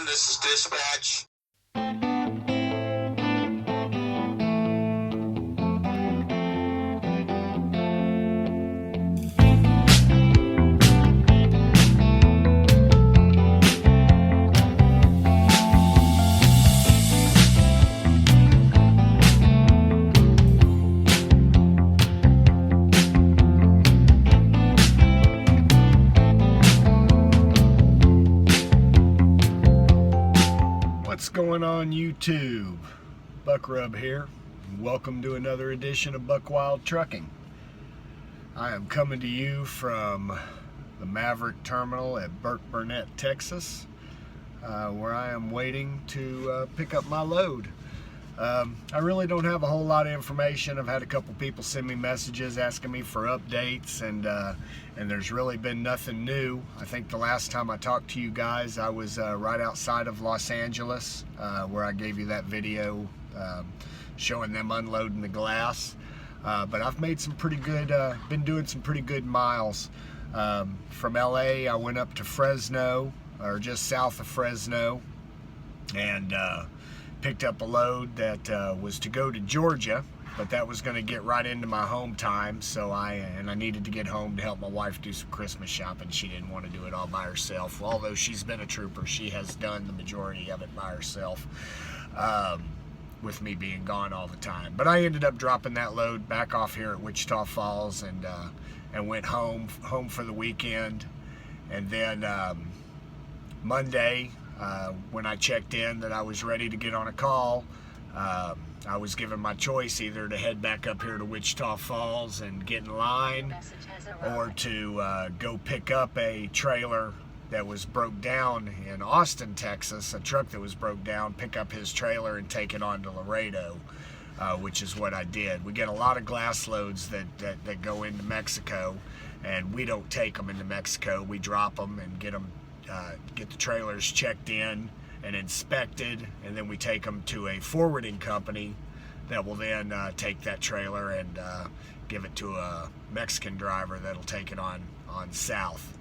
911, this is dispatch. What's going on YouTube? Buck Rub here. Welcome to another edition of Buck Wild Trucking. I am coming to you from the Maverick terminal at Burnett, Texas, where I am waiting to pick up my load. I really don't have a whole lot of information. I've had a couple people send me messages asking me for updates, and there's really been nothing new. I think the last time I talked to you guys, I was right outside of Los Angeles, where I gave you that video showing them unloading the glass. But I've made some pretty good, been doing some pretty good miles. From LA, I went up to Fresno, or just south of Fresno, and picked up a load that was to go to Georgia, but that was going to get right into my home time, so I needed to get home to help my wife do some Christmas shopping. She didn't want to do it all by herself. Well, although she's been a trooper, she has done the majority of it by herself, with me being gone all the time. But I ended up dropping that load back off here at Wichita Falls, and went home for the weekend. And then Monday, when I checked in that I was ready to get on a call, I was given my choice either to head back up here to Wichita Falls and get in line, or to go pick up a trailer that was broke down in Austin, Texas, a truck that was broke down, pick up his trailer and take it on to Laredo, which is what I did. We get a lot of glass loads that go into Mexico, and we don't take them into Mexico. We drop them and get the trailers checked in and inspected, and then we take them to a forwarding company that will then take that trailer and give it to a Mexican driver that'll take it on south.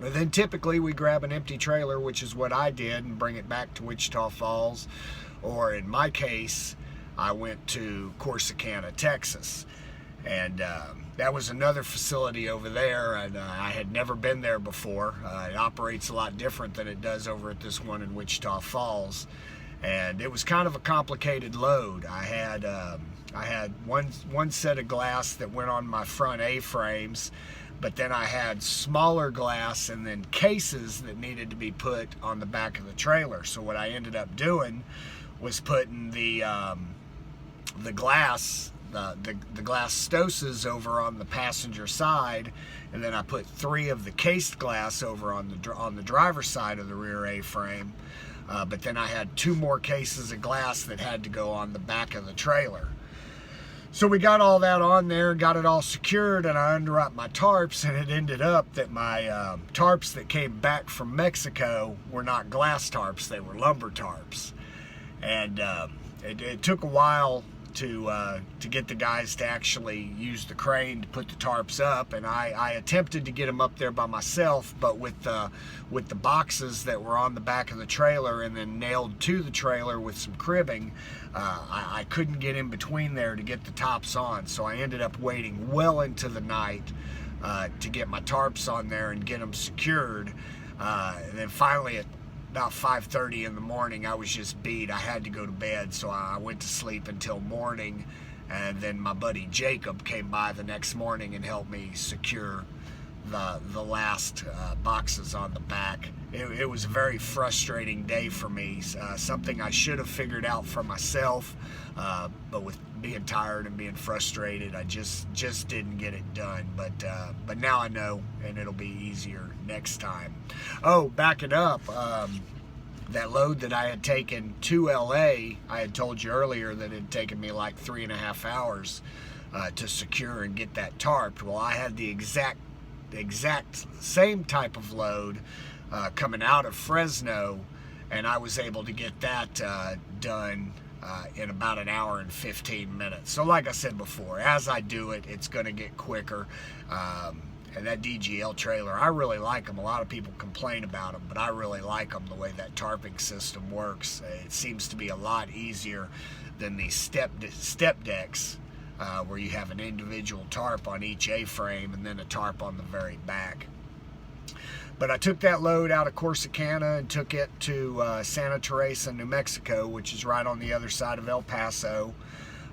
And then typically we grab an empty trailer, which is what I did, and bring it back to Wichita Falls, or in my case, I went to Corsicana, Texas. And that was another facility over there, and I had never been there before. It operates a lot different than it does over at this one in Wichita Falls, and it was kind of a complicated load. I had one set of glass that went on my front A-frames, but then I had smaller glass and then cases that needed to be put on the back of the trailer. So what I ended up doing was putting the glass stoses over on the passenger side, and then I put 3 of the cased glass over on the driver's side of the rear A-frame. But then I had 2 more cases of glass that had to go on the back of the trailer. So we got all that on there, got it all secured, and I unwrapped my tarps, and it ended up that my tarps that came back from Mexico were not glass tarps, they were lumber tarps. And it took a while to get the guys to actually use the crane to put the tarps up, and I attempted to get them up there by myself, but with the boxes that were on the back of the trailer and then nailed to the trailer with some cribbing, I couldn't get in between there to get the tops on, so I ended up waiting well into the night to get my tarps on there and get them secured. And then finally at about 5:30 in the morning, I was just beat. I had to go to bed, so I went to sleep until morning, and then my buddy Jacob came by the next morning and helped me secure the last boxes on the back. It was a very frustrating day for me, something I should have figured out for myself, but with being tired and being frustrated, I just didn't get it done. But now I know, and it'll be easier next time. Oh, backing up, that load that I had taken to LA, I had told you earlier that it had taken me like 3.5 hours to secure and get that tarped. Well, I had the exact same type of load coming out of Fresno, and I was able to get that done in about an hour and 15 minutes. So like I said before, as I do it, it's going to get quicker. And that DGL trailer, I really like them. A lot of people complain about them, but I really like them the way that tarping system works. It seems to be a lot easier than these step decks, where you have an individual tarp on each A-frame and then a tarp on the very back. But I took that load out of Corsicana and took it to Santa Teresa, New Mexico, which is right on the other side of El Paso.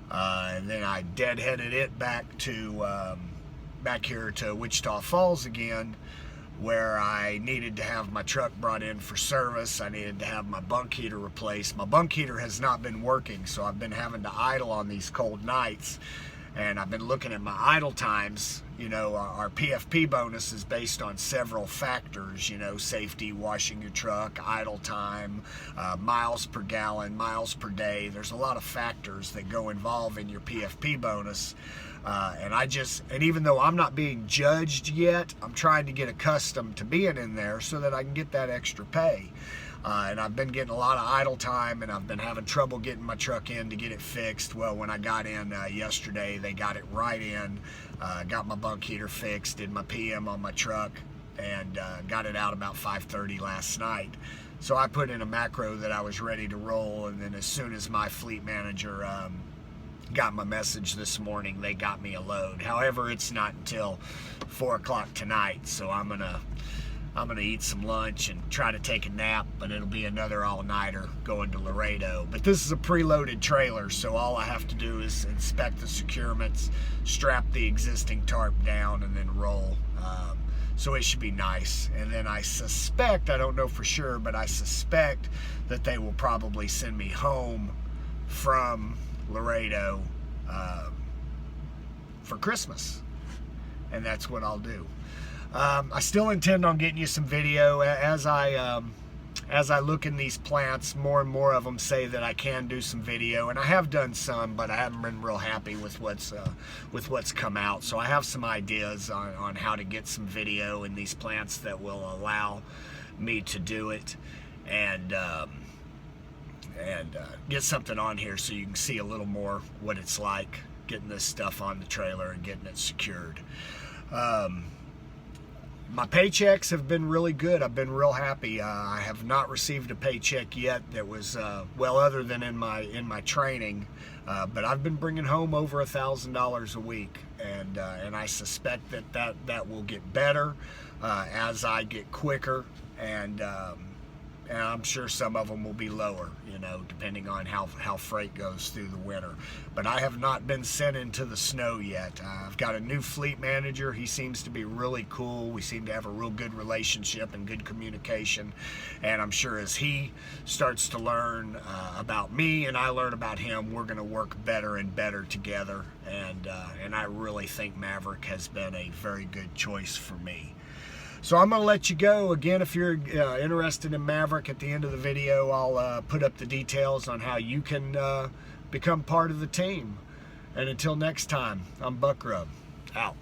And then I deadheaded it back here to Wichita Falls again, where I needed to have my truck brought in for service. I needed to have my bunk heater replaced. My bunk heater has not been working, so I've been having to idle on these cold nights. And I've been looking at my idle times. You know, our PFP bonus is based on several factors, you know, safety, washing your truck, idle time, miles per gallon, miles per day. There's a lot of factors that go involved in your PFP bonus. And even though I'm not being judged yet, I'm trying to get accustomed to being in there so that I can get that extra pay. And I've been getting a lot of idle time, and I've been having trouble getting my truck in to get it fixed. Well, when I got in yesterday, they got it right in, got my bunk heater fixed, did my PM on my truck, and got it out about 5:30 last night. So I put in a macro that I was ready to roll, and then as soon as my fleet manager got my message this morning, they got me a load. However, it's not until 4 o'clock tonight, so I'm gonna eat some lunch and try to take a nap, but it'll be another all-nighter going to Laredo. But this is a preloaded trailer, so all I have to do is inspect the securements, strap the existing tarp down, and then roll. So it should be nice. And then I suspect, I don't know for sure, but I suspect that they will probably send me home from Laredo for Christmas. And that's what I'll do. I still intend on getting you some video as I look in these plants. More and more of them say that I can do some video, and I have done some, but I haven't been real happy with what's come out. So I have some ideas on how to get some video in these plants that will allow me to do it, and get something on here so you can see a little more what it's like getting this stuff on the trailer and getting it secured. My paychecks have been really good. I've been real happy. I have not received a paycheck yet that was well, other than in my training, but I've been bringing home over $1,000 a week, and I suspect that will get better as I get quicker, and I'm sure some of them will be lower, you know, depending on how freight goes through the winter. But I have not been sent into the snow yet. I've got a new fleet manager. He seems to be really cool. We seem to have a real good relationship and good communication. And I'm sure as he starts to learn about me and I learn about him, we're going to work better and better together. And I really think Maverick has been a very good choice for me. So I'm going to let you go. Again, if you're interested in Maverick, at the end of the video, I'll put up the details on how you can become part of the team. And until next time, I'm Buck Rub, out.